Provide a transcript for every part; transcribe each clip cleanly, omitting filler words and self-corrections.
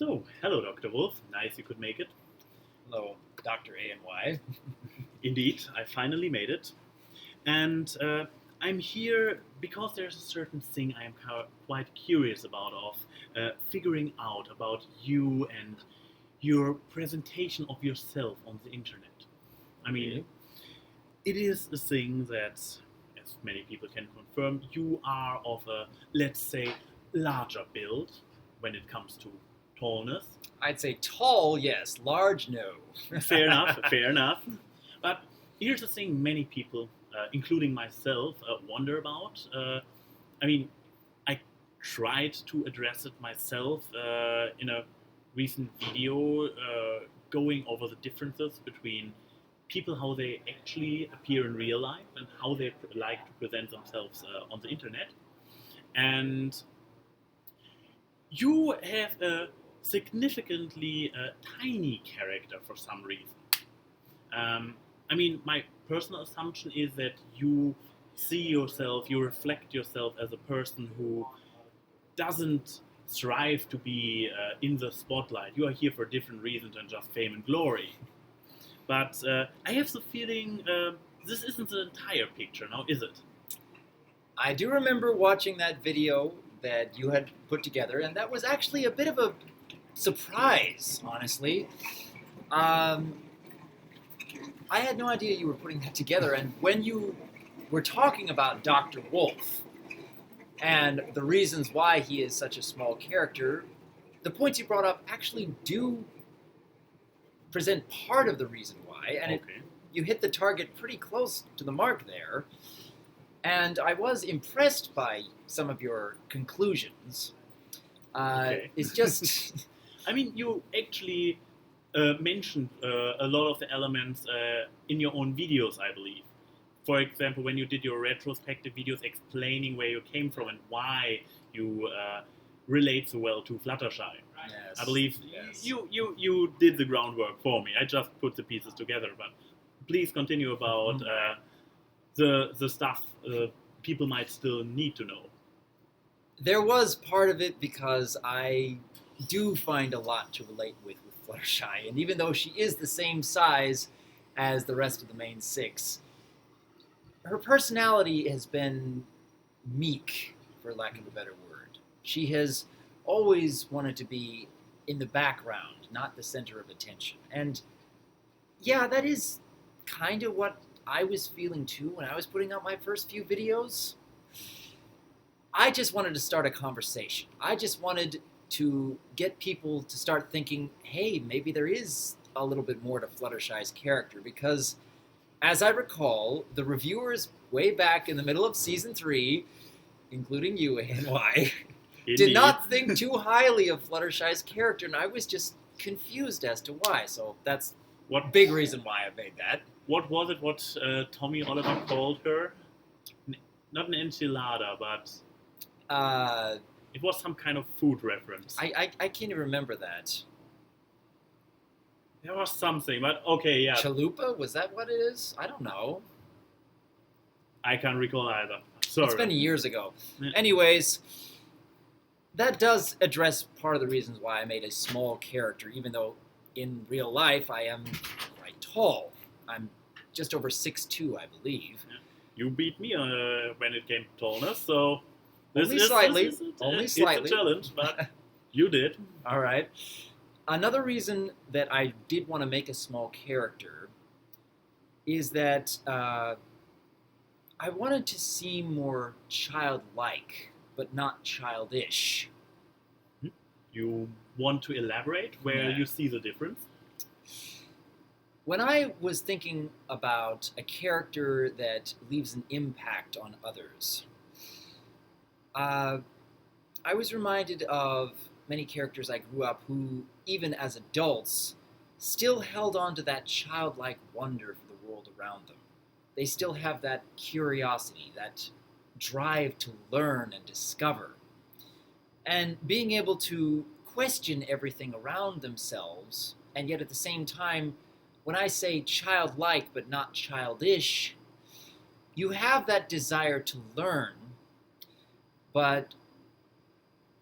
So, hello, Dr. Wolf. Nice you could make it. Hello, Dr. AnY. Indeed, I finally made it. And I'm here because there's a certain thing I am quite curious about, figuring out about you and your presentation of yourself on the internet. I mean, it is a thing that, as many people can confirm, you are of a, let's say, larger build when it comes to tallness. I'd say tall, yes. Large, no. Fair enough, fair enough. But here's the thing many people, including myself, wonder about. I tried to address it myself in a recent video, going over the differences between people, how they actually appear in real life and how they like to present themselves on the internet. And you have a significantly tiny character for some reason. My personal assumption is that you see yourself, you reflect yourself as a person who doesn't strive to be in the spotlight. You are here for different reasons than just fame and glory. But I have the feeling this isn't the entire picture now, is it? I do remember watching that video that you had put together, and that was actually a bit of a surprise, honestly. I had no idea you were putting that together, and when you were talking about DRWolf and the reasons why he is such a small character, the points you brought up actually do present part of the reason why, and you hit the target pretty close to the mark there. And I was impressed by some of your conclusions. It's just... You actually mentioned a lot of the elements in your own videos, I believe. For example, when you did your retrospective videos explaining where you came from and why you relate so well to Fluttershy. Yes, I believe yes. you did the groundwork for me. I just put the pieces together. But please continue about the stuff people might still need to know. There was part of it because I do find a lot to relate with Fluttershy, and even though she is the same size as the rest of the main six, her personality has been meek, for lack of a better word. She has always wanted to be in the background, not the center of attention. And yeah, that is kind of what I was feeling too when I was putting out my first few videos. I just wanted to start a conversation. I just wanted to get people to start thinking, hey, maybe there is a little bit more to Fluttershy's character, because as I recall, the reviewers way back in the middle of Season 3, including you, AnY, did not think too highly of Fluttershy's character, and I was just confused as to why. So that's one big reason why I made that. What was it what Tommy Oliver called her? Not an enchilada, but... it was some kind of food reference. I can't even remember that. There was something, but okay, yeah. Chalupa? Was that what it is? I don't know. I can't recall either. Sorry. It's been years ago. Yeah. Anyways, that does address part of the reasons why I made a small character, even though in real life I am quite tall. I'm just over 6'2", I believe. Yeah. You beat me when it came to tallness, so... Only slightly. It's a challenge, but you did. All right. Another reason that I did want to make a small character is that I wanted to seem more childlike, but not childish. You want to elaborate where you see the difference? When I was thinking about a character that leaves an impact on others, I was reminded of many characters I grew up who, even as adults, still held on to that childlike wonder for the world around them. They still have that curiosity, that drive to learn and discover. And being able to question everything around themselves, and yet at the same time, when I say childlike but not childish, you have that desire to learn, but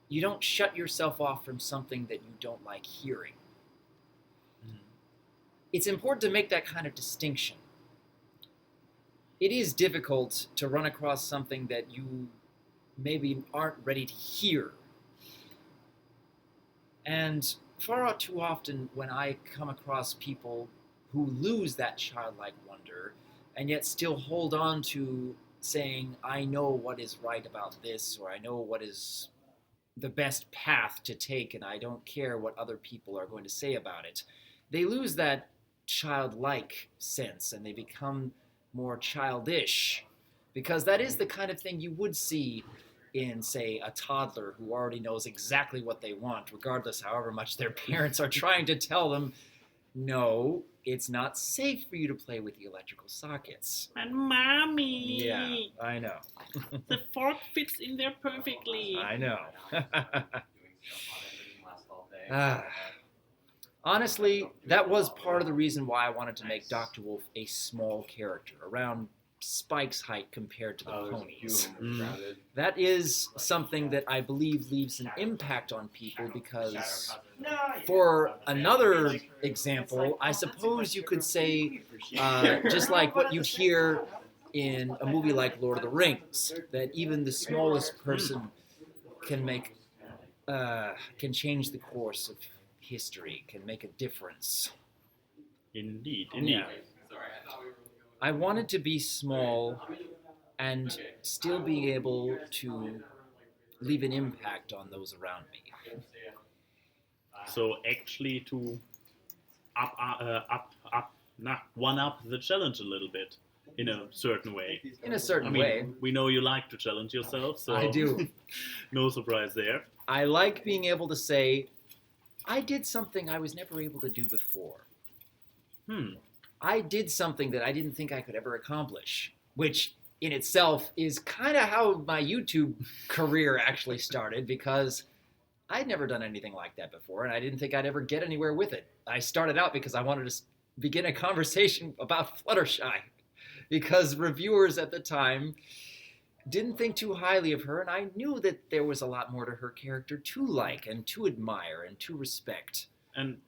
you don't shut yourself off from something that you don't like hearing. It's important to make that kind of distinction. It is difficult to run across something that you maybe aren't ready to hear. And far too often when I come across people who lose that childlike wonder and yet still hold on to saying, I know what is right about this, or I know what is the best path to take, and I don't care what other people are going to say about it, they lose that childlike sense and they become more childish, because that is the kind of thing you would see in, say, a toddler who already knows exactly what they want, regardless however much their parents are trying to tell them, no, it's not safe for you to play with the electrical sockets. And mommy! Yeah, I know. The fork fits in there perfectly. I know. Honestly, that was part of the reason why I wanted to make DRWolf a small character, around Spike's height compared to the ponies. That is something that I believe leaves an impact on people, because for another example, I suppose you could say, just like what you'd hear in a movie like Lord of the Rings, that even the smallest person can can change the course of history, can make a difference. Indeed. Yeah. I wanted to be small and still be able to leave an impact on those around me. So actually to one up the challenge a little bit in a certain way. In a certain I mean, way. we know you like to challenge yourself, so I do. No surprise there. I like being able to say, I did something I was never able to do before. I did something that I didn't think I could ever accomplish, which in itself is kind of how my YouTube career actually started, because I'd never done anything like that before, and I didn't think I'd ever get anywhere with it. I started out because I wanted to begin a conversation about Fluttershy, because reviewers at the time didn't think too highly of her, and I knew that there was a lot more to her character to like and to admire and to respect. And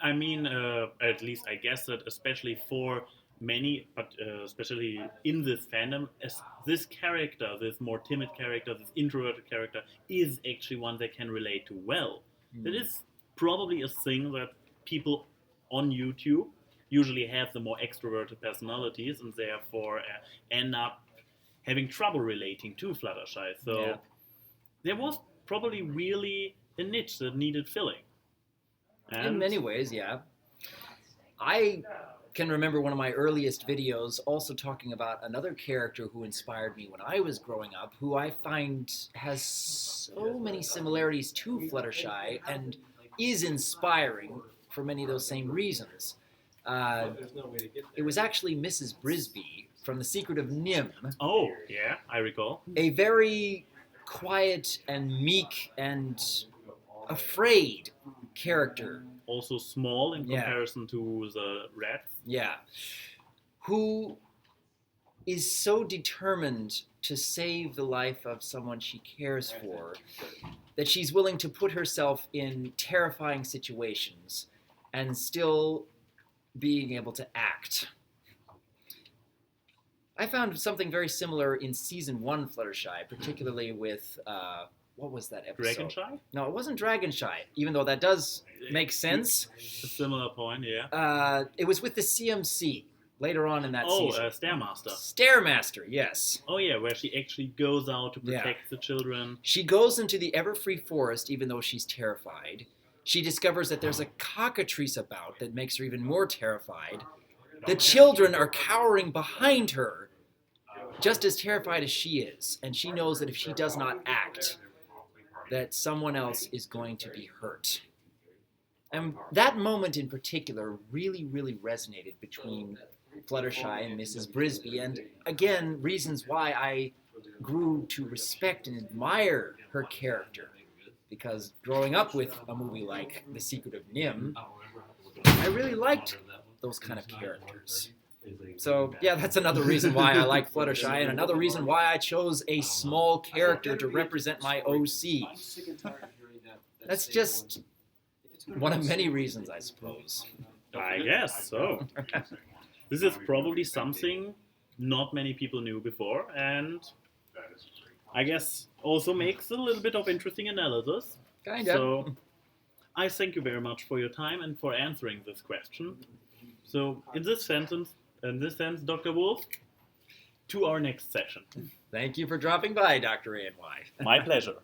I mean, at least I guess that especially for many, but especially in this fandom, as this character, this more timid character, this introverted character, is actually one they can relate to well. That is probably a thing that people on YouTube usually have the more extroverted personalities, and therefore end up having trouble relating to Fluttershy. So there was probably really a niche that needed filling. And in many ways, yeah. I can remember one of my earliest videos also talking about another character who inspired me when I was growing up, who I find has so many similarities to Fluttershy and is inspiring for many of those same reasons. It was actually Mrs. Brisby from The Secret of NIMH. Oh, yeah, I recall. A very quiet and meek and afraid character. Also small in comparison to the rats. Yeah. Who is so determined to save the life of someone she cares for that she's willing to put herself in terrifying situations and still being able to act. I found something very similar in Season 1 Fluttershy, particularly with, what was that episode? Dragonshy? No, it wasn't Dragonshy, even though that does make sense. A similar point, yeah. It was with the CMC, later on in that season. Stairmaster. Stairmaster, yes. Oh yeah, where she actually goes out to protect the children. She goes into the Everfree Forest even though she's terrified. She discovers that there's a cockatrice about that makes her even more terrified. The children are cowering behind her, just as terrified as she is, and she knows that if she does not act, that someone else is going to be hurt. And that moment in particular really, really resonated between Fluttershy and Mrs. Brisby, and again, reasons why I grew to respect and admire her character. Because growing up with a movie like The Secret of NIMH, I really liked those kind of characters. So, yeah, that's another reason why I like Fluttershy, and another reason why I chose a small character to represent my OC. That's just one of many reasons, I suppose. I guess so. This is probably something not many people knew before, and I guess also makes a little bit of interesting analysis. Kind of. So I thank you very much for your time and for answering this question. So in this sense, Dr. Wolf, to our next session. Thank you for dropping by, Dr. AnY. My pleasure.